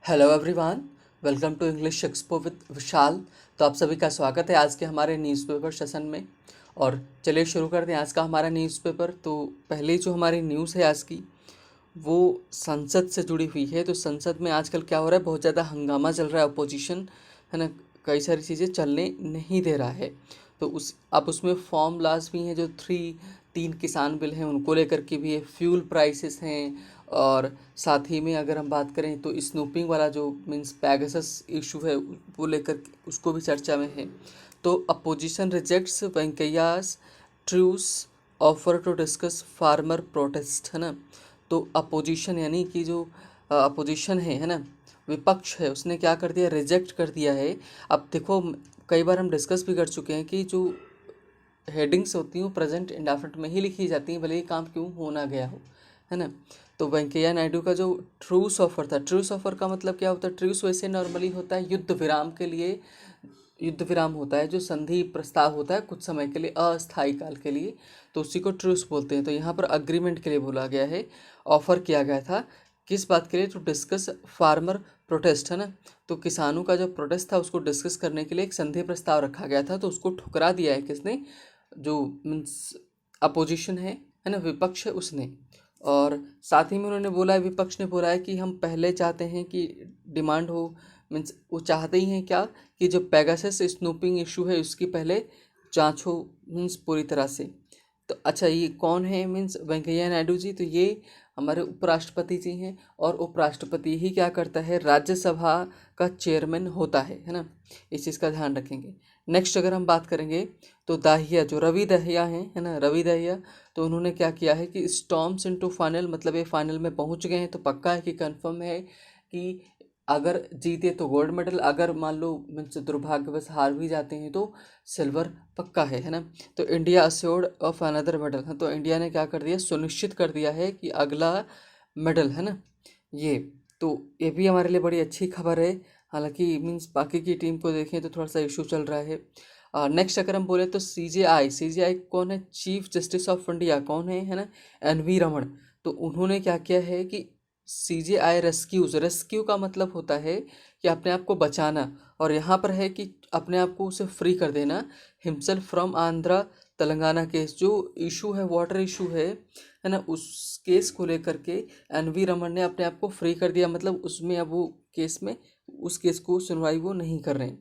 Hello everyone, welcome to English expo with Vishal. तो आप सभी का स्वागत है आज के हमारे न्यूज़पेपर सेशन में। और चलिए शुरू करते हैं आज का हमारा न्यूज़पेपर। तो पहले जो हमारी न्यूज़ है आज की, वो संसद से जुड़ी हुई है। तो संसद में आजकल क्या हो रहा है, बहुत ज़्यादा हंगामा चल रहा है। अपोजिशन है ना, कई सारी चीज़ें चलने नहीं दे रहा है। तो उस अब उसमें फॉर्म लाज भी हैं, जो तीन किसान बिल हैं उनको लेकर के भी है, फ्यूल प्राइसेस हैं। और साथ ही में अगर हम बात करें तो स्नूपिंग वाला जो मीन्स पैगासस इशू है वो लेकर उसको भी चर्चा में है। तो opposition rejects Venkaiah's truce offer to discuss farmer protest, है ना। तो अपोजिशन यानी कि जो अपोजिशन है ना, विपक्ष है, उसने क्या कर दिया, रिजेक्ट कर दिया है। अब देखो, कई बार हम डिस्कस भी कर चुके हैं कि जो हेडिंग्स होती हैं वो प्रेजेंट इंडेफिनिट में ही लिखी जाती हैं, भले ही काम क्यों हो ना गया हो, है ना। तो वेंकैया नायडू का जो ट्रूस ऑफर था, ट्रूस ऑफर का मतलब क्या होता है? ट्रूस वैसे नॉर्मली होता है युद्ध विराम के लिए, युद्ध विराम होता है जो संधि प्रस्ताव होता है कुछ समय के लिए, अस्थायी काल के लिए, तो उसी को ट्रूस बोलते हैं। तो यहाँ पर अग्रीमेंट के लिए बोला गया है, ऑफर किया गया था। किस बात के लिए? टू डिस्कस फार्मर प्रोटेस्ट, है ना। तो किसानों का जो प्रोटेस्ट था उसको डिस्कस करने के लिए एक संधि प्रस्ताव रखा गया था, तो उसको ठुकरा दिया है किसने? जो मीन्स अपोजिशन है ना, विपक्ष है, उसने। और साथ ही में उन्होंने बोला है, विपक्ष ने बोला है कि हम पहले चाहते हैं कि डिमांड हो, मीन्स वो चाहते ही हैं क्या, कि जो पेगासस स्नूपिंग इशू है उसकी पहले जांच हो, मीन्स पूरी तरह से। तो अच्छा, ये कौन है? मीन्स वेंकैया नायडू जी। तो ये हमारे उपराष्ट्रपति जी हैं, और उपराष्ट्रपति ही क्या करता है, राज्यसभा का चेयरमैन होता है ना। इस चीज़ का ध्यान रखेंगे। नेक्स्ट अगर हम बात करेंगे तो दाहिया, जो रवि दहिया हैं, है ना, रवि दहिया। तो उन्होंने क्या किया है कि स्टॉर्म्स इनटू फाइनल, मतलब ये फाइनल में पहुंच गए हैं। तो पक्का है कि कंफर्म है कि अगर जीते तो गोल्ड मेडल, अगर मान लो मीन्स दुर्भाग्यवश हार भी जाते हैं तो सिल्वर पक्का है ना। तो India assured of another medal है। तो इंडिया ने क्या कर दिया, सुनिश्चित कर दिया है कि अगला मेडल, है ना ये। तो ये भी हमारे लिए बड़ी अच्छी खबर है। हालांकि मीन्स बाकी की टीम को देखें तो थोड़ा सा इशू चल रहा है। नेक्स्ट अगर हम बोले तो सीजेआई कौन है? चीफ जस्टिस ऑफ इंडिया कौन है ना, एन वी रमन। तो उन्होंने क्या किया है कि सीजेआई रेस्क्यूज, रेस्क्यू का मतलब होता है कि अपने आप को बचाना, और यहाँ पर है कि अपने आप को उसे फ्री कर देना। Himself from Andhra Telangana case, जो इशू है, वाटर इशू है ना, उस केस को लेकर के एन वी रमन ने अपने आप को फ्री कर दिया। मतलब उसमें अब वो केस में, उस केस को सुनवाई वो नहीं कर रहे हैं,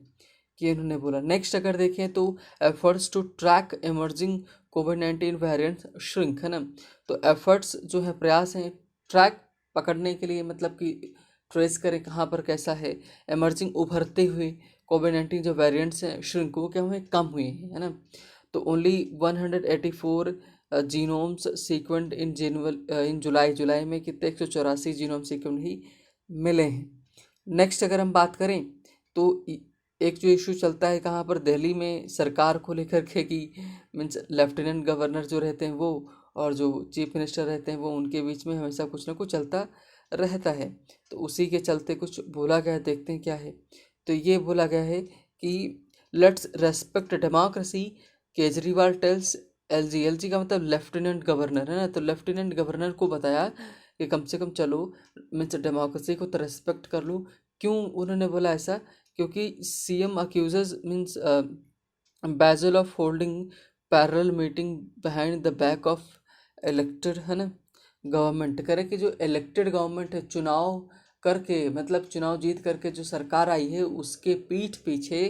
कि उन्होंने बोला। नेक्स्ट अगर देखें तो एफर्ट्स टू ट्रैक इमर्जिंग कोविड-19 वेरिएंट्स श्रिंक, है ना। तो एफर्ट्स जो है, प्रयास हैं, ट्रैक पकड़ने के लिए, मतलब कि ट्रेस करें कहाँ पर कैसा है। एमर्जिंग, उभरते हुए कोविड-19 जो वेरिएंट्स हैं, श्रिंक, वो क्या हुए, कम हुए हैं, है ना। तो ओनली 184 जीनोम्स सीक्वेंट इन जुलाई, जुलाई में कितने, 184 जीनोम सीक्वेंट ही मिले हैं। नेक्स्ट अगर हम बात करें तो एक जो इशू चलता है कहाँ पर, दिल्ली में सरकार को लेकर के, कि मीन्स लेफ्टिनेंट गवर्नर जो रहते हैं वो, और जो चीफ मिनिस्टर रहते हैं वो, उनके बीच में हमेशा कुछ ना कुछ चलता रहता है। तो उसी के चलते कुछ बोला गया है, देखते हैं क्या है। तो ये बोला गया है कि let's respect democracy, Kejriwal tells LG. LG का मतलब लेफ्टिनेंट गवर्नर, है ना। तो लेफ्टिनेंट गवर्नर को बताया कि कम से कम चलो, मीन्स डेमोक्रेसी को तो रेस्पेक्ट कर लो। क्यों उन्होंने बोला ऐसा? क्योंकि CM accuses means Baijal of holding parallel meeting behind the back of elected, है ना, गवर्नमेंट। करे कि जो इलेक्टेड गवर्नमेंट है, चुनाव करके, मतलब चुनाव जीत करके जो सरकार आई है, उसके पीठ पीछे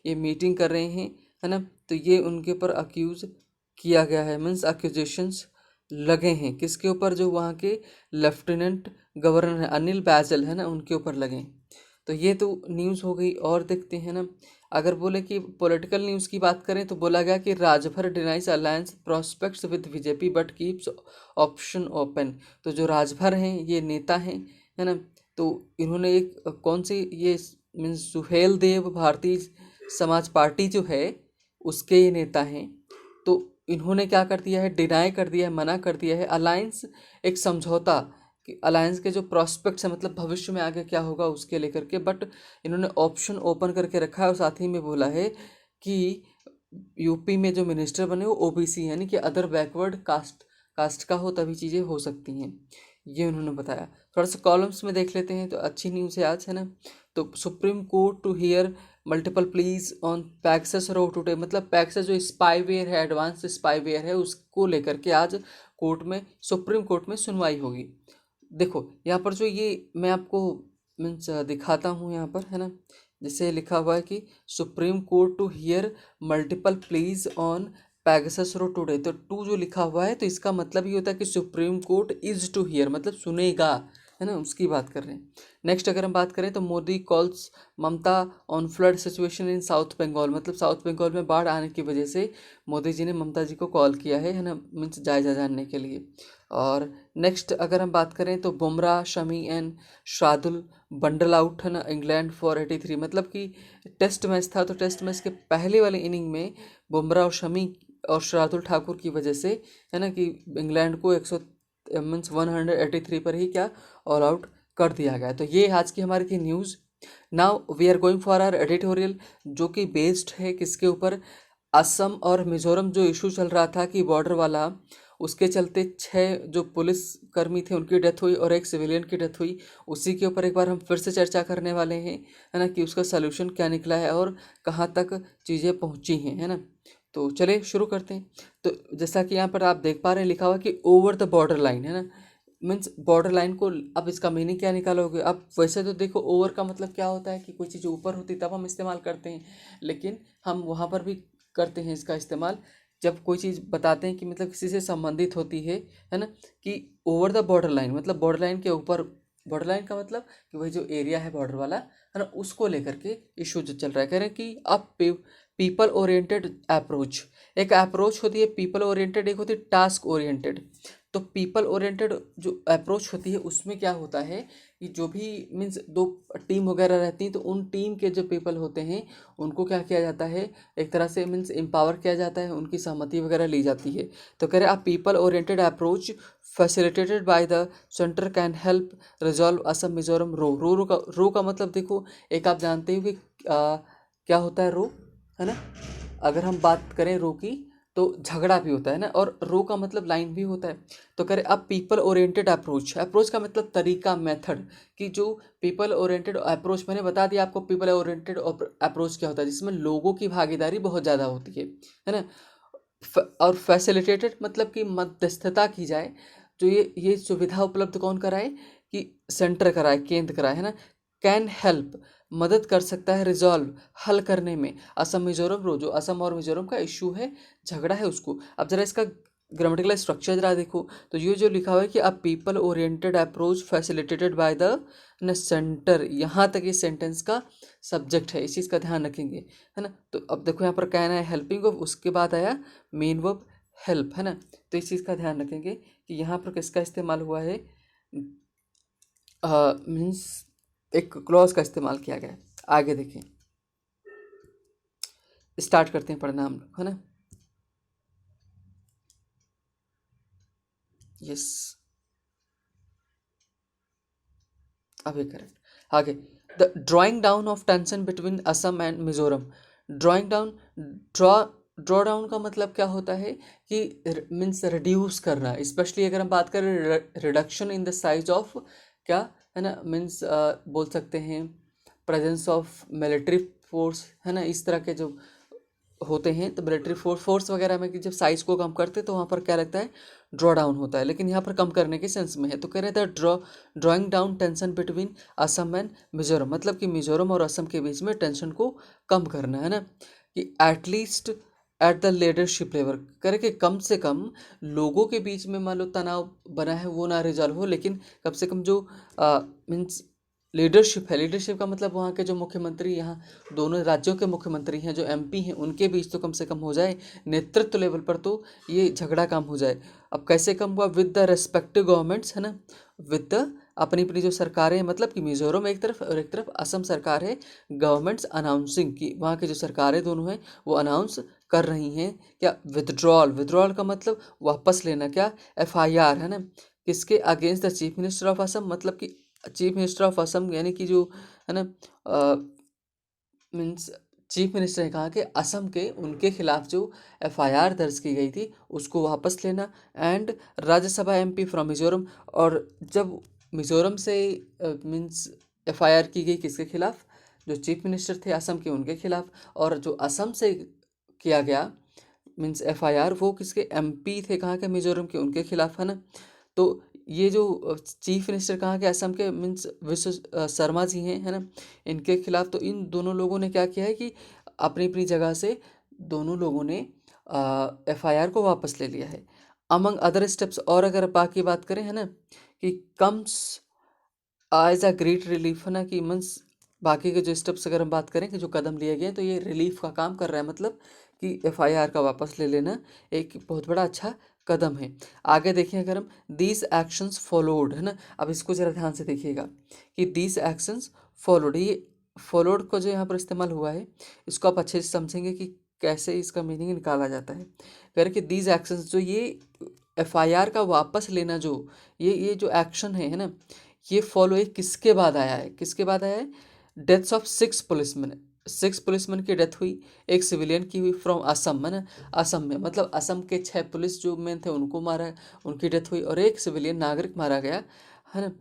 ये मीटिंग कर रहे हैं, है ना। तो ये उनके ऊपर अक्यूज किया गया है, मीन्स अक्यूजेशंस लगे हैं किसके ऊपर? जो वहाँ के लेफ्टिनेंट गवर्नर हैं, अनिल बैजल, है ना, उनके ऊपर लगे हैं। तो ये तो न्यूज़ हो गई। और देखते हैं ना, अगर बोले कि पॉलिटिकल न्यूज़ की बात करें तो बोला गया कि Rajbhar denies alliance prospects with BJP but keeps option open. तो जो राजभर हैं, ये नेता हैं, है ना। तो इन्होंने एक कौन सी, ये मीन्स सुहेल देव, भारतीय समाज पार्टी जो है उसके ये नेता हैं। तो इन्होंने क्या कर दिया है, डिनाई कर दिया है, मना कर दिया है अलायंस, एक समझौता, कि अलायंस के जो प्रॉस्पेक्ट्स है, मतलब भविष्य में आगे क्या होगा उसके लेकर के, बट इन्होंने ऑप्शन ओपन करके रखा है। और साथ ही में बोला है कि यूपी में जो मिनिस्टर बने वो ओबीसी, यानी कि अदर बैकवर्ड कास्ट का हो, तभी चीज़ें हो सकती हैं। ये उन्होंने बताया। थोड़ा सा कॉलम्स में देख लेते हैं, तो अच्छी न्यूज़ है आज, है ना। तो Supreme court to hear multiple pleas on Pegasus row today, मतलब पैक्सस जो स्पाईवेयर है, एडवांस स्पाईवेयर है, उसको लेकर के आज कोर्ट में, सुप्रीम कोर्ट में सुनवाई होगी। देखो यहाँ पर जो ये मैं आपको मीन्स दिखाता हूँ यहाँ पर, है ना। जैसे लिखा हुआ है कि supreme court to hear multiple pleas on Pegasus row today, तो टू जो लिखा हुआ है तो इसका मतलब ये होता है कि supreme court is to hear, मतलब सुनेगा, है ना, उसकी बात कर रहे हैं। नेक्स्ट अगर हम बात करें तो Modi calls Mamata on flood situation in south Bengal, मतलब साउथ बंगाल में बाढ़ आने की वजह से मोदी जी ने ममता जी को कॉल किया है ना, मीन्स जायजा जानने के लिए। और नेक्स्ट अगर हम बात करें तो Bumrah, Shami and Shardul bundle out, है ना, इंग्लैंड फॉर 83, मतलब कि टेस्ट मैच था, तो टेस्ट मैच के पहले वाले इनिंग में बुमराह और शमी और शार्दुल ठाकुर की वजह से, है ना, कि इंग्लैंड को 100 मीन्स 183 पर ही क्या ऑल आउट कर दिया गया। तो ये आज की हमारी थी news. Now we are going for our editorial, जो कि बेस्ड है किसके ऊपर, असम और मिजोरम जो इशू चल रहा था कि बॉर्डर वाला, उसके चलते 6 जो पुलिस कर्मी थे उनकी डेथ हुई और एक सिविलियन की डेथ हुई। उसी के ऊपर एक बार हम फिर से चर्चा करने वाले हैं, है ना, कि उसका सलूशन क्या निकला है और कहाँ तक चीज़ें पहुँची हैं, है ना। तो चलिए शुरू करते हैं। तो जैसा कि यहाँ पर आप देख पा रहे हैं लिखा हुआ कि ओवर द बॉर्डर लाइन, है ना, मीन्स बॉर्डर लाइन को, अब इसका मीनिंग क्या निकालोगे। अब वैसे तो देखो ओवर का मतलब क्या होता है कि कोई चीज़ ऊपर होती तब हम इस्तेमाल करते हैं, लेकिन हम वहाँ पर भी करते हैं इसका इस्तेमाल जब कोई चीज़ बताते हैं कि मतलब किसी से संबंधित होती है ना, कि ओवर द बॉर्डर लाइन, मतलब बॉर्डर लाइन के ऊपर। बॉर्डर लाइन का मतलब कि वही जो एरिया है बॉर्डर वाला, है ना, उसको लेकर के इशू जो चल रहा है। कह रहे हैं कि अब पीपल ओरिएंटेड अप्रोच, एक अप्रोच होती है पीपल ओरिएंटेड, एक होती है टास्क ओरिएंटेड। तो पीपल ओरिएंटेड जो अप्रोच होती है उसमें क्या होता है कि जो भी मीन्स दो टीम वगैरह रहती हैं, तो उन टीम के जो पीपल होते हैं उनको क्या किया जाता है, एक तरह से मीन्स एम्पावर किया जाता है, उनकी सहमति वगैरह ली जाती है। तो कह रहे हैं आप people oriented approach facilitated by the centre can help resolve Assam Mizoram row का मतलब देखो, एक आप जानते हो कि क्या होता है रो, है ना। अगर हम बात करें रो की तो झगड़ा भी होता है ना, और रो का मतलब लाइन भी होता है। तो करें अब पीपल ओरिएंटेड अप्रोच, अप्रोच का मतलब तरीका, मेथड, कि जो पीपल ओरिएंटेड अप्रोच, मैंने बता दिया आपको पीपल ओरिएंटेड अप्रोच क्या होता है, जिसमें लोगों की भागीदारी बहुत ज़्यादा होती है ना। और फैसिलिटेटेड मतलब कि मध्यस्थता की जाए, जो ये सुविधा उपलब्ध कौन कराए, कि सेंटर कराए, केंद्र कराए, है ना। कैन हेल्प मदद कर सकता है, रिजॉल्व हल करने में असम मिजोरम रो, जो असम और मिजोरम का इशू है, झगड़ा है उसको। अब जरा इसका ग्रामेटिकल स्ट्रक्चर जरा देखो, तो ये जो लिखा हुआ है कि a people oriented approach facilitated by the न सेंटर, यहाँ तक ये सेंटेंस का सब्जेक्ट है, इस चीज़ का ध्यान रखेंगे, है ना। तो अब देखो यहाँ पर कहना है हेल्पिंग ऑफ, उसके बाद आया मेन वर्ब हेल्प, है ना। तो इस चीज़ का ध्यान रखेंगे कि यहाँ पर किसका इस्तेमाल हुआ है, मीन्स एक क्लॉज का इस्तेमाल किया गया है। आगे देखें, स्टार्ट करते हैं पढ़ना हम लोग, है ना। यस, अभी करेक्ट। आगे, the drawing down of tension between Assam and Mizoram, drawing down, draw draw down का मतलब क्या होता है कि मीन्स रिड्यूस करना, स्पेशली अगर हम बात करें reduction in the size of, क्या, है ना, मीन्स बोल सकते हैं प्रेजेंस ऑफ मिलिट्री फोर्स, है ना, इस तरह के जो होते हैं। तो मिलिट्री फोर्स वगैरह में कि जब साइज को कम करते हैं तो वहाँ पर क्या लगता है, ड्रॉ डाउन होता है, लेकिन यहाँ पर कम करने के सेंस में है। तो कह रहे थे drawing down tension between Assam and Mizoram, मतलब कि मिजोरम और असम के बीच में टेंशन को कम करना, है ना, कि at least at the leadership level, करे कि कम से कम लोगों के बीच में मान लो तनाव बना है वो ना रिजॉल्व हो, लेकिन कम से कम जो मीन्स लीडरशिप है, लीडरशिप का मतलब वहाँ के जो मुख्यमंत्री, यहाँ दोनों राज्यों के मुख्यमंत्री हैं, जो एमपी हैं, उनके बीच तो कम से कम हो जाए, नेतृत्व लेवल पर तो ये झगड़ा कम हो जाए। अब कैसे कम हुआ, विद द रेस्पेक्टिव गवर्नमेंट्स, है ना, विद द अपनी अपनी जो सरकारें हैं, मतलब कि मिजोरम एक तरफ और एक तरफ असम सरकार है, गवर्नमेंट्स अनाउंसिंग, की वहाँ की जो सरकारें दोनों हैं वो अनाउंस कर रही हैं क्या, विदड्रॉल, विदड्रॉल का मतलब वापस लेना, क्या, एफआईआर, है ना, किसके against the chief minister of Assam, मतलब कि चीफ मिनिस्टर ऑफ असम यानी कि जो, है ना, मीन्स चीफ मिनिस्टर ने कहा कि असम के उनके खिलाफ जो एफआईआर दर्ज की गई थी उसको वापस लेना, and Rajya Sabha MP from Mizoram. और जब मिजोरम से मीन्स एफआईआर की गई किसके खिलाफ, जो चीफ मिनिस्टर थे असम के उनके खिलाफ, और जो असम से किया गया मीन्स एफआईआर वो किसके एमपी थे कहाँ के, मिजोरम के, उनके खिलाफ, है ना। तो ये जो चीफ मिनिस्टर कहाँ के, असम के मीन्स विश्व शर्मा जी हैं, है ना, इनके खिलाफ। तो इन दोनों लोगों ने क्या किया है कि अपनी अपनी जगह से दोनों लोगों ने एफआईआर को वापस ले लिया है, अमंग अदर स्टेप्स। और अगर बाकी बात करें, है ना, कि comes as a great relief, है ना, कि मीन्स बाकी के जो स्टेप्स अगर हम बात करें कि जो कदम लिए गए हैं, तो ये रिलीफ का काम कर रहा है, मतलब कि एफआईआर का वापस ले लेना एक बहुत बड़ा अच्छा कदम है। आगे देखिए अगर हम, दीज एक्शंस फॉलोड, है ना, अब इसको ज़रा ध्यान से देखिएगा कि दीज एक्शंस फॉलोड, ये फॉलोड को जो यहाँ पर इस्तेमाल हुआ है इसको आप अच्छे से समझेंगे कि कैसे इसका मीनिंग निकाला जाता है। कह रहे कि दीज एक्शंस, जो ये एफआईआर का वापस लेना, जो ये जो एक्शन है ना, ये फॉलो एक किसके बाद आया है, किसके बाद आया है, डेथ्स ऑफ 6 पुलिसमैन, 6 पुलिसमैन की डेथ हुई, एक सिविलियन की हुई फ्रॉम असम, है ना, असम में, मतलब असम के 6 पुलिस जो मैन थे उनको मारा, उनकी डेथ हुई, और एक सिविलियन नागरिक मारा गया, है ना।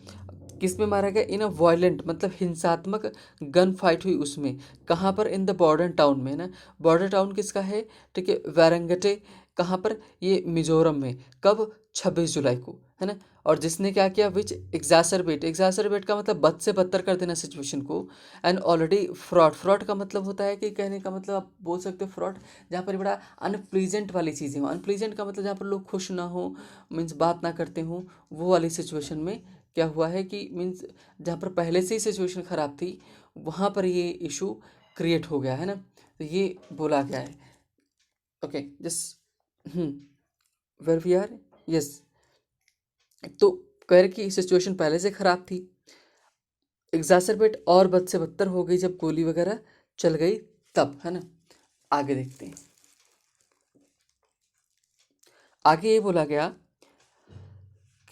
किस में मारा गया, इन अ वायलेंट, मतलब हिंसात्मक गन फाइट हुई उसमें, कहाँ पर, इन द बॉर्डर टाउन में, है ना। बॉर्डर टाउन किसका है, ठीक है, वारंगटे, कहाँ पर, ये मिजोरम में, कब, 26 जुलाई को, है ना। और जिसने क्या किया, विच एग्जासरबेट, एग्जासरबेट का मतलब बद से बदतर कर देना सिचुएशन को, एंड ऑलरेडी फ्रॉड, फ्रॉड का मतलब होता है कि कहने का मतलब आप बोल सकते हो फ्रॉड जहाँ पर बड़ा अनप्लीजेंट वाली चीज़ें हो, अनप्लीजेंट का मतलब जहाँ पर लोग खुश ना हो, मीन्स बात ना करते हों, वो वाली सिचुएशन में क्या हुआ है कि मीन्स जहाँ पर पहले से ही सिचुएशन ख़राब थी वहाँ पर ये इशू क्रिएट हो गया, है ना। तो ये बोला गया है। Okay, just where we are, yes. तो कह रहे कि सिचुएशन पहले से ख़राब थी, एग्जासरबेट और बद से बदतर हो गई जब गोली वगैरह चल गई तब, है ना। आगे देखते हैं, आगे ये बोला गया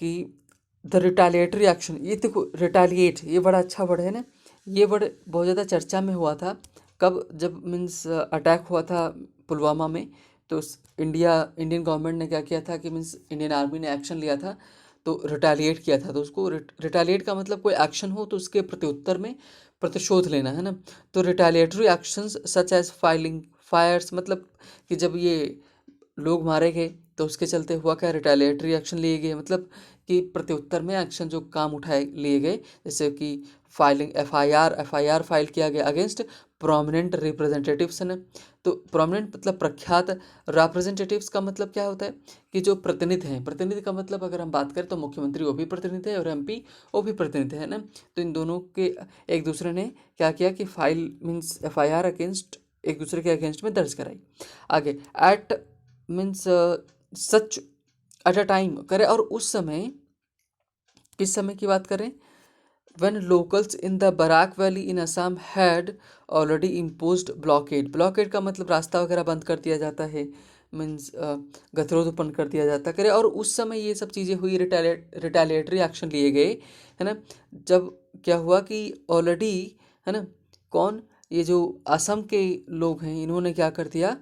कि द रिटालिएटरी एक्शन, ये देखो रिटालिएट ये बड़ा अच्छा वर्ड है ना, ये वर्ड बहुत ज़्यादा चर्चा में हुआ था कब, जब मीन्स अटैक हुआ था पुलवामा में। तो इंडियन गवर्नमेंट ने क्या किया था कि मीन्स इंडियन आर्मी ने एक्शन लिया था, तो रिटालिएट किया था। तो उसको रिटालिएट का मतलब कोई एक्शन हो तो उसके प्रत्युत्तर में प्रतिशोध लेना, है ना। तो retaliatory actions such as filing FIRs, मतलब कि जब ये लोग मारे गए तो उसके चलते हुआ क्या, रिटालिएटरी एक्शन लिए गए, मतलब कि प्रत्युत्तर में एक्शन जो काम उठाए लिए गए, जैसे कि फाइलिंग एफआईआर फाइल किया गया अगेंस्ट प्रोमिनेंट रिप्रेजेंटेटिव्स, है ना। तो प्रोमिनेंट मतलब प्रख्यात, रिप्रेजेंटेटिव्स का मतलब क्या होता है कि जो प्रतिनिधि हैं, प्रतिनिधि का मतलब अगर हम बात करें तो मुख्यमंत्री वो भी प्रतिनिधि है और एमपी वो भी प्रतिनिधि है ना। तो इन दोनों के एक दूसरे ने क्या किया कि फाइल मीन्स एफआईआर अगेंस्ट एक दूसरे के अगेंस्ट में दर्ज कराई। आगे, at means such at a time करें, और उस समय, किस समय की बात करें, when locals in the Barak Valley in Assam had already imposed blockade, blockade का मतलब रास्ता वगैरह बंद कर दिया जाता है, मीन्स गतिरोध उत्पन्न कर दिया जाता करे, और उस समय ये सब चीज़ें हुई, रिटेलिएटरी एक्शन लिए गए, है ना। जब क्या हुआ कि ऑलरेडी, है ना, कौन, ये जो असम के लोग हैं इन्होंने क्या कर दिया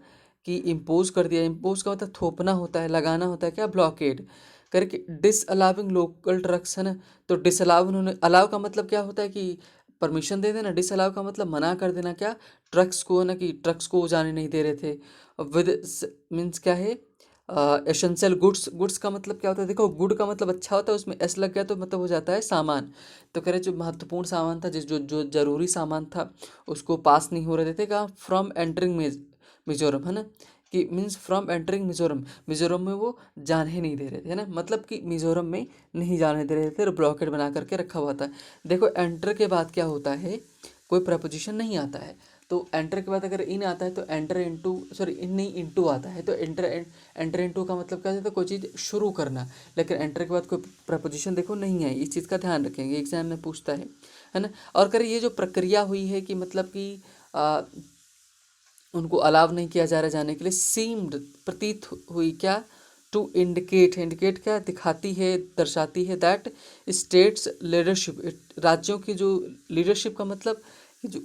कि इम्पोज कर दिया, इम्पोज का मतलब थोपना होता है, लगाना होता है, क्या, ब्लॉकेड करके, डिसअलाउिंग लोकल ट्रक्स, है ना। तो डिसअलाउ उन्होंने, अलाउ का मतलब क्या होता है कि परमिशन दे देना, डिसअलाउ का मतलब मना कर देना, क्या, ट्रक्स को, ना, कि ट्रक्स को जाने नहीं दे रहे थे। विद मीन्स क्या है, एसेंशियल गुड्स, गुड्स का मतलब क्या होता है, देखो गुड का मतलब अच्छा होता है, उसमें एस लग गया तो मतलब हो जाता है सामान। तो कह रहे जो महत्वपूर्ण सामान था, जिस जो जो जरूरी सामान था उसको पास नहीं हो रहे थे, कहाँ, फ्रॉम एंटरिंग मिजोरम, है ना, कि means from entering Mizoram, Mizoram में वो जाने ही नहीं दे रहे थे, है ना, मतलब कि मिजोरम में नहीं जाने दे रहे थे और ब्लॉकेट बना करके रखा हुआ था। देखो एंटर के बाद क्या होता है, कोई प्रपोजिशन नहीं आता है, तो एंटर के बाद अगर इन आता है तो एंटर इनटू, सॉरी इन नहीं इनटू आता है, तो एंटर इनटू का मतलब क्या होता है, कोई चीज़ शुरू करना। लेकिन एंटर के बाद कोई प्रपोजिशन देखो नहीं है, इस चीज़ का ध्यान रखेंगे, एग्जाम में पूछता है ना। और करें ये जो प्रक्रिया हुई है कि मतलब कि उनको अलाव नहीं किया जा रहा जाने के लिए, सीम्ड प्रतीत हुई, क्या, टू इंडिकेट, इंडिकेट क्या दिखाती है, दर्शाती है, दैट स्टेट्स लीडरशिप, राज्यों की जो लीडरशिप का मतलब जो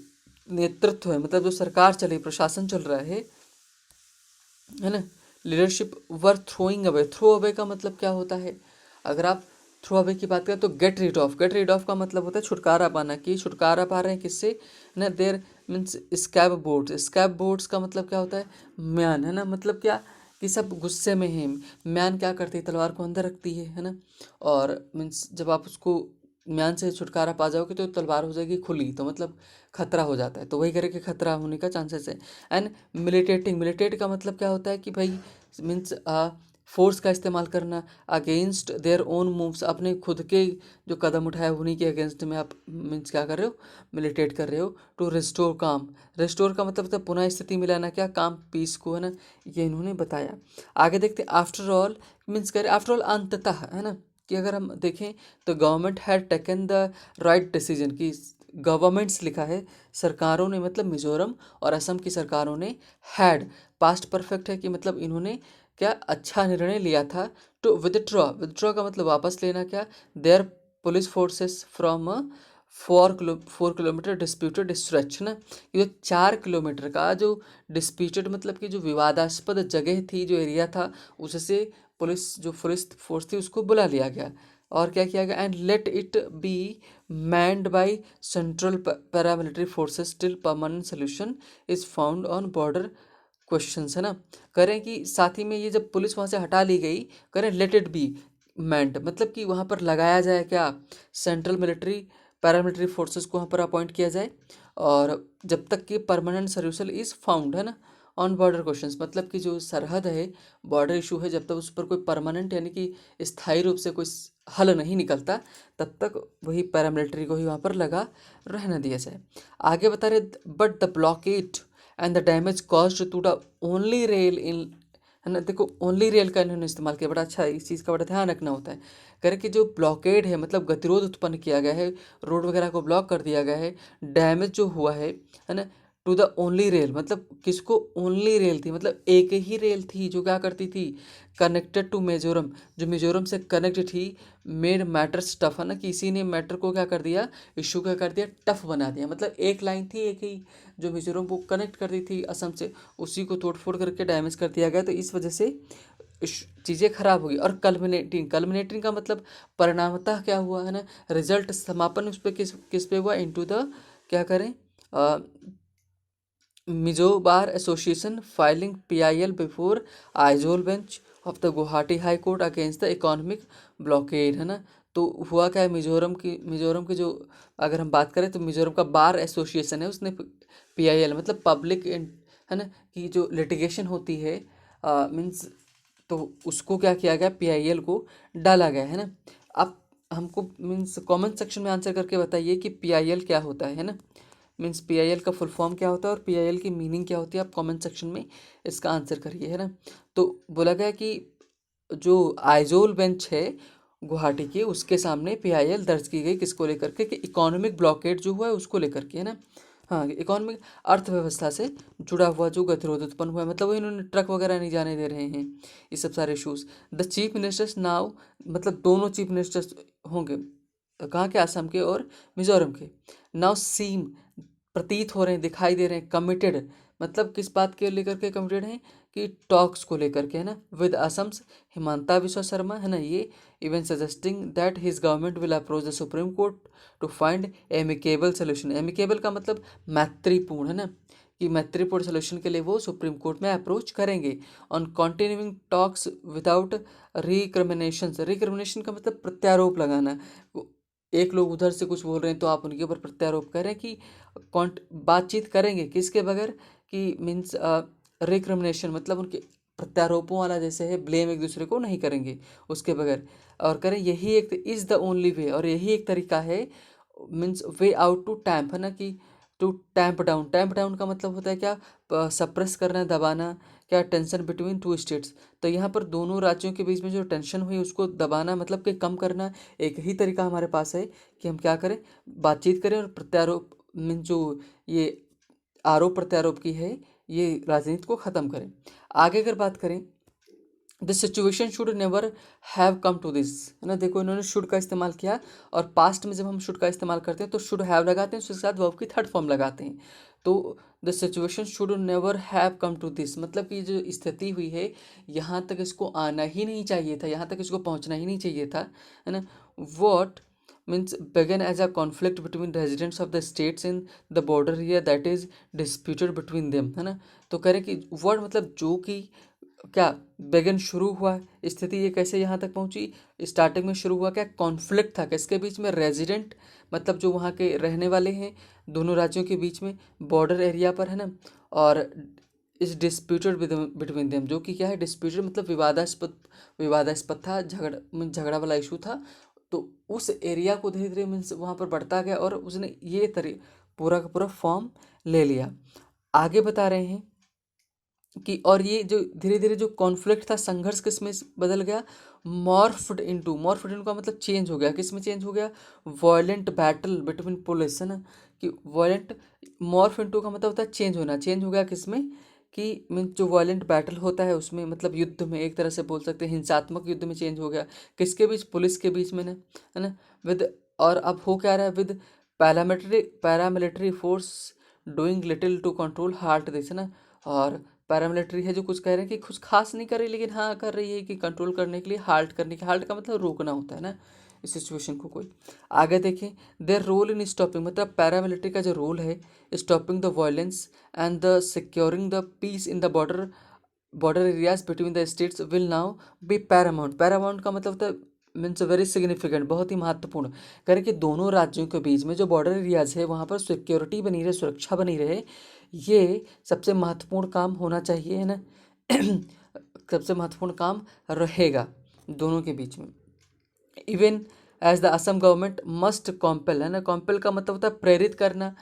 नेतृत्व है, मतलब जो सरकार चली, प्रशासन चल रहा है ना, लीडरशिप वर थ्रोइंग अवे। थ्रो अवे का मतलब क्या होता है? अगर आप थ्रो अवे की बात करें तो get rid of. Get rid of का मतलब होता है छुटकारा पाना, कि छुटकारा पा रहे हैं किससे ना, there means scab boards. Scab boards का मतलब क्या होता है? म्यान, है ना, मतलब क्या कि सब गुस्से में हैं। म्यान क्या करती है? तलवार को अंदर रखती है ना, और मीन्स जब आप उसको म्यान से छुटकारा पा जाओगे तो तलवार हो जाएगी खुली, तो मतलब खतरा हो जाता है, तो वही करके खतरा होने का चांसेस है। एंड मिलिटेटिंग, मिलिटेट का मतलब क्या होता है कि भाई मीन्स फोर्स का इस्तेमाल करना अगेंस्ट देयर ओन मूव्स, अपने खुद के जो कदम उठाए उन्हीं के अगेंस्ट में आप मीन्स क्या कर रहे हो? मिलिटेट कर रहे हो। टू रिस्टोर काम, रिस्टोर का मतलब पुनः स्थिति मिलाना, क्या काम? पीस को, है ना, ये इन्होंने बताया। आगे देखते आफ्टर ऑल मीन्स करे, आफ्टर ऑल अंततः, है ना, कि अगर हम देखें तो government had taken the right decision, की गवर्नमेंट्स लिखा है, सरकारों ने, मतलब मिजोरम और असम की सरकारों ने, हैड पास्ट परफेक्ट है कि मतलब इन्होंने क्या अच्छा निर्णय लिया था। टू विदड्रॉ, विदड्रॉ का मतलब वापस लेना, क्या? Their police forces from 4 kilometre disputed stretch, है ना, ये जो 4 किलोमीटर का जो डिस्प्यूटेड मतलब कि जो विवादास्पद जगह थी, जो एरिया था, उससे पुलिस, जो पुलिस फोर्स थी, उसको बुला लिया गया। और क्या किया गया? And let it be manned by central paramilitary forces till permanent solution is found on border questions, है ना। करें कि साथ ही में ये जब पुलिस वहाँ से हटा ली गई, करें लेट इट बी मैंड, मतलब कि वहाँ पर लगाया जाए क्या? सेंट्रल मिलिट्री पैरामिलिट्री फोर्सेस को वहाँ पर अपॉइंट किया जाए, और जब तक कि परमानेंट सोल्यूशन इज़ फाउंड, है ना, ऑन बॉर्डर क्वेश्चंस, मतलब कि जो सरहद है, बॉर्डर इशू है, जब तक उस पर कोई परमानेंट यानी कि स्थायी रूप से कोई हल नहीं निकलता, तब तक वही पैरामिलिट्री को ही वहाँ पर लगा रहने दिया जाए। आगे बता रहे, but the blockade and the damage caused to the only rail in, है ना, देखो ओनली रेल का इन्होंने इस्तेमाल किया, बड़ा अच्छा है, इस चीज़ का बड़ा ध्यान रखना होता है। करे कि जो ब्लॉकेड है मतलब गतिरोध उत्पन्न किया गया है, रोड वगैरह को ब्लॉक कर दिया गया है, डैमेज जो हुआ है ना, टू द ओनली रेल, मतलब किसको? ओनली रेल थी, मतलब एक ही रेल थी जो क्या करती थी? कनेक्टेड टू मिजोरम, जो मिजोरम से कनेक्ट थी। मेड मैटर्स टफ, है ना, कि इसी ने मैटर को क्या कर दिया? इशू क्या कर दिया? टफ बना दिया, मतलब एक लाइन थी एक ही, जो मिजोरम को कनेक्ट करती थी असम से, उसी को तोड़ फोड़ करके डैमेज कर दिया गया, तो इस वजह से चीज़ें खराब हो गई। और कल्मिनेटिंग, कल्मिनेटिंग का मतलब परिणामतः क्या हुआ, है ना, रिजल्ट, समापन उस पर किस किस पे हुआ? इनटू द, क्या करें, Mizo bar association filing PIL before Aizawl bench of the Guwahati high court against the economic blockade, है ना। तो हुआ क्या है, मिजोरम की जो, अगर हम बात करें तो मिजोरम का बार एसोसिएशन है, उसने पीआईएल मतलब पब्लिक, है ना, की जो लिटिगेशन होती है मीन्स, तो उसको क्या किया गया? पीआईएल को डाला गया, है ना। अब हमको मीन्स कमेंट सेक्शन में आंसर करके बताइए कि पीआईएल क्या होता है ना, मीन्स पीआईएल का फुल फॉर्म क्या होता है और पीआईएल की मीनिंग क्या होती है, आप कमेंट सेक्शन में इसका आंसर करिए, है ना। तो बोला गया कि जो आइजोल बेंच है गुवाहाटी की, उसके सामने पीआईएल दर्ज की गई, किसको लेकर के? कि इकोनॉमिक ब्लॉकेड जो हुआ है उसको लेकर के, है ना। हाँ, इकोनॉमिक अर्थव्यवस्था से जुड़ा हुआ जो गतिरोध उत्पन्न हुआ है, मतलब वो इन्होंने ट्रक वगैरह नहीं जाने दे रहे हैं, ये सब सारे issues. The chief ministers now, मतलब दोनों चीफ मिनिस्टर्स होंगे, कहाँ के? असम के और मिजोरम के। नाउ सीम, प्रतीत हो रहे हैं, दिखाई दे रहे हैं, कमिटेड, मतलब किस बात के लेकर के कमिटेड हैं? कि टॉक्स को लेकर के, है ना, विद असम्स हिमांता बिस्वा शर्मा, है ना, ये even suggesting that his government will approach the supreme court to find amicable solution. Amicable का मतलब मैत्रीपूर्ण, है ना, कि मैत्रीपूर्ण सोल्यूशन के लिए वो सुप्रीम कोर्ट में अप्रोच करेंगे। ऑन कॉन्टिन्यूइंग टॉक्स विदाउट रिक्रमिनेशन, रिक्रमिनेशन का मतलब प्रत्यारोप लगाना, एक लोग उधर से कुछ बोल रहे हैं तो आप उनके ऊपर प्रत्यारोप करें, कि बातचीत करेंगे किसके बगैर? कि मीन्स रिक्रमिनेशन मतलब उनके प्रत्यारोपों वाला जैसे है, ब्लेम एक दूसरे को नहीं करेंगे उसके बगैर, और करें, यही एक इज़ द ओनली वे, और यही एक तरीका है means way out to tamp, है ना, कि to tamp down. Tamp down का मतलब होता है क्या? सप्रेस करना, दबाना, क्या? टेंशन बिटवीन टू स्टेट्स, तो यहाँ पर दोनों राज्यों के बीच में जो टेंशन हुई उसको दबाना, मतलब कि कम करना। एक ही तरीका हमारे पास है कि हम क्या करें? बातचीत करें, और प्रत्यारोप मीन्स जो ये आरोप प्रत्यारोप की है, ये राजनीति को ख़त्म करें। आगे अगर बात करें this situation should never have come to this, है ना। देखो इन्होंने शुड का इस्तेमाल किया, और पास्ट में जब हम शुड का इस्तेमाल करते हैं तो शुड हैव लगाते हैं, उसके साथ वर्ब की थर्ड फॉर्म लगाते हैं। तो the situation should never have come to this, मतलब कि जो स्थिति हुई है यहाँ तक इसको आना ही नहीं चाहिए था, यहाँ तक इसको पहुँचना ही नहीं चाहिए था, है ना। What means began as a conflict between residents of the states in the border area that is disputed between them, है ना। तो कह रहे कि वर्ड मतलब जो कि क्या बेगन शुरू हुआ, स्थिति ये कैसे यहाँ तक पहुँची, स्टार्टिंग में शुरू हुआ क्या, कॉन्फ्लिक्ट था किसके बीच में, रेजिडेंट मतलब जो वहाँ के रहने वाले हैं दोनों राज्यों के बीच में बॉर्डर एरिया पर, है ना। और इस डिस्प्यूटेड बिटवीन देम, जो कि क्या है डिस्प्यूटेड मतलब विवादास्पद था, झगड़ा वाला इशू था। तो उस एरिया को धीरे धीरे मीन्स वहाँ पर बढ़ता गया और उसने ये पूरा का पूरा फॉर्म ले लिया। आगे बता रहे हैं कि और ये जो धीरे धीरे जो कॉन्फ्लिक्ट था, संघर्ष किस में बदल गया, मॉर्फ्ड इनटू का मतलब चेंज हो गया, किस में चेंज हो गया, वॉयलेंट बैटल बिटवीन पुलिस, है ना। कि वॉयलेंट, मॉर्फ इनटू का मतलब होता है चेंज होना, चेंज हो गया किस में, कि मीन जो वॉयलेंट बैटल होता है उसमें, मतलब युद्ध में, एक तरह से बोल सकते हैं हिंसात्मक युद्ध में चेंज हो गया, किसके बीच, पुलिस के बीच में ना, है ना। विद, और अब हो क्या रहा है, with paramilitary force doing little to control heart this, है ना। और पैरामिलिट्री है जो कुछ कह रहे हैं कि कुछ खास नहीं कर रही, लेकिन हाँ कर रही है कि कंट्रोल करने के लिए, हाल्ट करने के, हाल्ट का मतलब रोकना होता है ना इस सिचुएशन को कोई। आगे देखें, देयर रोल इन स्टॉपिंग, मतलब पैरामिलिट्री का जो रोल है stopping the violence and the securing the peace in the border areas between the states will now be paramount. Paramount का मतलब होता है मीन्स वेरी सिग्निफिकेंट, बहुत ही महत्वपूर्ण। कह रहे कि दोनों राज्यों के बीच में जो बॉर्डर एरियाज है वहाँ पर सिक्योरिटी बनी रहे, सुरक्षा बनी रहे, ये सबसे महत्वपूर्ण काम होना चाहिए, है ना। सबसे महत्वपूर्ण काम रहेगा दोनों के बीच में। Even as the Assam government must compel, है ना। कॉम्पेल का मतलब होता है प्रेरित करना,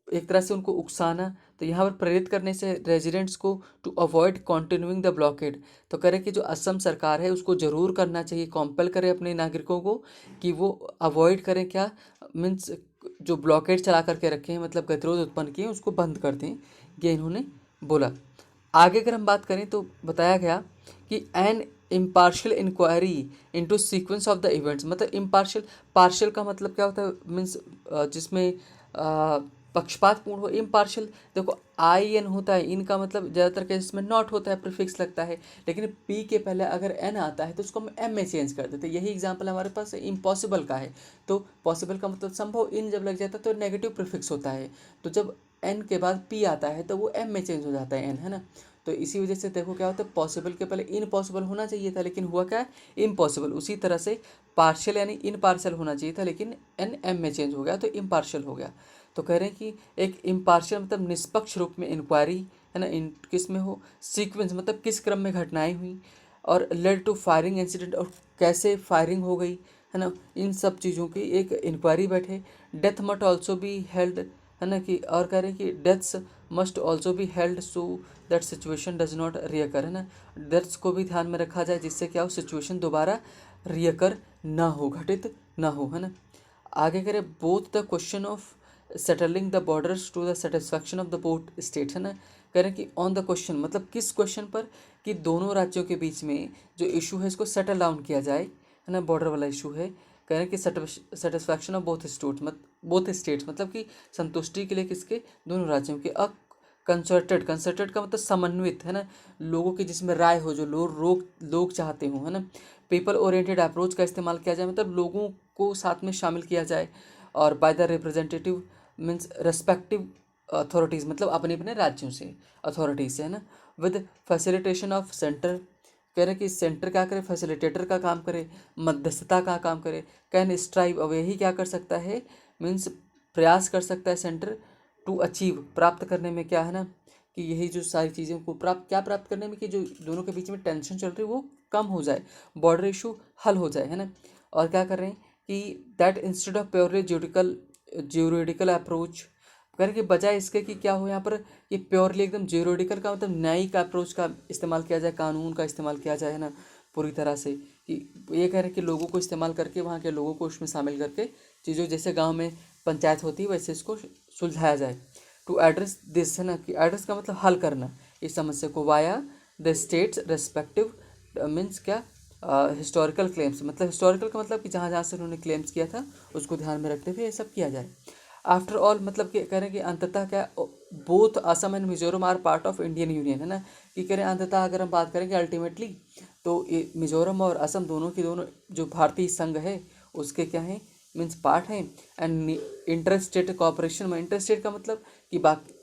एक तरह से उनको उकसाना। तो यहाँ पर प्रेरित करने से रेजिडेंट्स को to avoid continuing the blockade. तो कह रहे कि जो असम सरकार है उसको ज़रूर करना चाहिए, कॉम्पेल करे अपने नागरिकों को कि वो अवॉइड करें क्या, मीन्स जो ब्लॉकेड चला करके रखे हैं, मतलब गतिरोध उत्पन्न किए उसको बंद कर दें, ये इन्होंने बोला। आगे अगर हम बात करें तो बताया गया कि an impartial inquiry into sequence of the events, मतलब इम्पार्शियल, पार्शियल का मतलब क्या होता है मीन्स जिसमें पक्षपातपूर्ण हो, इम्पार्शियल। देखो आई एन होता है, इनका मतलब ज़्यादातर केस में नॉट होता है, प्रीफिक्स लगता है, लेकिन पी के पहले अगर एन आता है तो उसको हम एम में चेंज कर देते हैं। यही एग्जांपल हमारे पास इम्पॉसिबल का है। तो पॉसिबल का मतलब संभव, इन जब लग जाता है तो नेगेटिव प्रीफिक्स होता है, तो जब एन के बाद पी आता है तो वो एम में चेंज हो जाता है एन, है ना। तो इसी वजह से देखो क्या होता है, पॉसिबल के पहले इनपॉसिबल होना चाहिए था, लेकिन हुआ क्या है, इम्पॉसिबल। उसी तरह से पार्शियल यानी इनपार्शियल होना चाहिए था, लेकिन एन एम में चेंज हो गया तो इम्पार्शियल हो गया। तो कह रहे हैं कि एक इम्पार्शियल मतलब निष्पक्ष रूप में इंक्वायरी, है ना, इन किस में हो, सीक्वेंस मतलब किस क्रम में घटनाएं हुई, और लेड टू फायरिंग इंसिडेंट, और कैसे फायरिंग हो गई, है ना, इन सब चीज़ों की एक इंक्वायरी बैठे। Death must also be held, है ना, कि और कह रहे हैं कि deaths must also be held so that situation does not रियकर, है ना। डेथ्स को भी ध्यान में रखा जाए जिससे क्या हो, सिचुएशन दोबारा रियकर ना हो, घटित ना हो, है ना। आगे करें, both the question of settling the borders to the satisfaction of the both states, है ना। कह रहे हैं कि ऑन द क्वेश्चन मतलब किस क्वेश्चन पर, कि दोनों राज्यों के बीच में जो इशू है इसको सेटल डाउन किया जाए, है ना, बॉर्डर वाला इशू है। कह रहे हैं कि सेटिस्फैक्शन ऑफ बोथ स्टेट्स मतलब कि संतुष्टि के लिए किसके, दोनों राज्यों के। कंसर्टेड का मतलब समन्वित, है ना, लोगों की जिसमें राय हो, जो लोग चाहते हो, है ना। पीपल ओरिएंटेड अप्रोच का इस्तेमाल किया जाए, मतलब लोगों को साथ में शामिल किया जाए। और by the representative means respective authorities, मतलब अपने अपने राज्यों से, अथॉरिटीज से, है ना। विद फैसिलिटेशन ऑफ सेंटर, कह रहे हैं कि सेंटर क्या करे, फैसिलिटेटर का काम करे, मध्यस्थता का काम करे। कैन स्ट्राइव, अब यही क्या कर सकता है, मीन्स प्रयास कर सकता है सेंटर, टू अचीव प्राप्त करने में, क्या है ना, कि यही जो सारी चीज़ों को प्राप्त करने में, कि जो दोनों के बीच में टेंशन चल रही है वो कम हो जाए, बॉर्डर इशू हल हो जाए, है ना। और क्या कर रहे हैं कि that instead of purely juridical approach, कर के बजाय इसके कि क्या हो यहाँ पर, ये प्योरली एकदम ज्यूरिडिकल का मतलब न्यायिक अप्रोच का इस्तेमाल किया जाए, कानून का इस्तेमाल किया जाए, है ना, पूरी तरह से। कि ये कह रहे हैं कि लोगों को इस्तेमाल करके, वहाँ के लोगों को उसमें शामिल करके, चीज़ों जैसे गांव में पंचायत होती है वैसे इसको सुलझाया जाए। टू एड्रेस दिस, है ना, कि एड्रेस का मतलब हल करना इस समस्या को, via the states respective means क्या, हिस्टोरिकल क्लेम्स, मतलब हिस्टोरिकल का मतलब कि जहाँ जहाँ से उन्होंने क्लेम्स किया था उसको ध्यान में रखते हुए ये सब किया जाए। आफ्टर ऑल मतलब कि कह रहे हैं कि अंततः क्या, both Assam and Mizoram are part of Indian union, है ना, कि कह रहे हैं अंततः अगर हम बात करेंगे अल्टीमेटली, तो ये मिजोरम और असम दोनों की दोनों जो भारतीय संघ है उसके क्या हैं, मीन्स पार्ट हैं। एंड इंटर स्टेट कॉपरेशन में, इंटर स्टेट का मतलब कि बाकी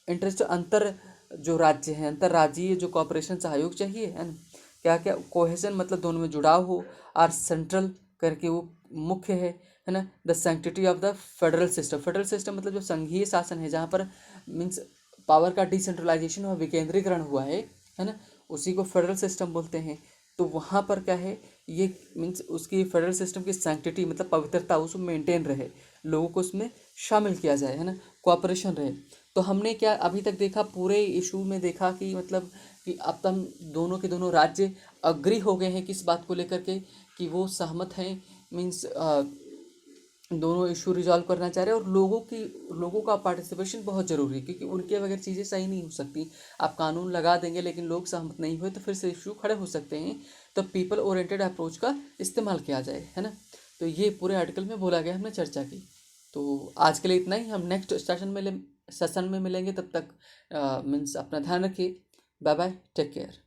इंटरेस्ट अंतर जो राज्य हैं, अंतर्राज्यीय जो कॉपरेशन सहयोग चाहिए, है ना, क्या क्या कोहेजन मतलब दोनों में जुड़ाव हो, आर सेंट्रल करके वो मुख्य है ना। The sanctity of the federal system, federal system मतलब जो संघीय शासन है जहाँ पर मीन्स पावर का डिसेंट्रलाइजेशन और विकेंद्रीकरण हुआ है ना, उसी को फेडरल सिस्टम बोलते हैं। तो वहाँ पर क्या है, ये मीन्स उसकी फेडरल सिस्टम की सैंक्टिटी मतलब पवित्रता उसमें मेंटेन रहे, लोगों को उसमें शामिल किया जाए, है ना, कोऑपरेशन रहे। तो हमने क्या अभी तक देखा, पूरे इशू में देखा कि मतलब कि अब तक दोनों के दोनों राज्य अग्री हो गए हैं किस बात को लेकर के, कि वो सहमत हैं, मीन्स दोनों इशू रिजॉल्व करना चाह रहे हैं। और लोगों का पार्टिसिपेशन बहुत ज़रूरी है, क्योंकि उनके बगैर चीज़ें सही नहीं हो सकती। आप कानून लगा देंगे लेकिन लोग सहमत नहीं हुए तो फिर से इशू खड़े हो सकते हैं। तो पीपल ओरिएंटेड अप्रोच का इस्तेमाल किया जाए, है ना। तो ये पूरे आर्टिकल में बोला गया, हमने चर्चा की। तो आज के लिए इतना ही, हम नेक्स्ट सेशन में मिलेंगे, तब तक मीन्स अपना ध्यान रखिए। Bye bye, take care.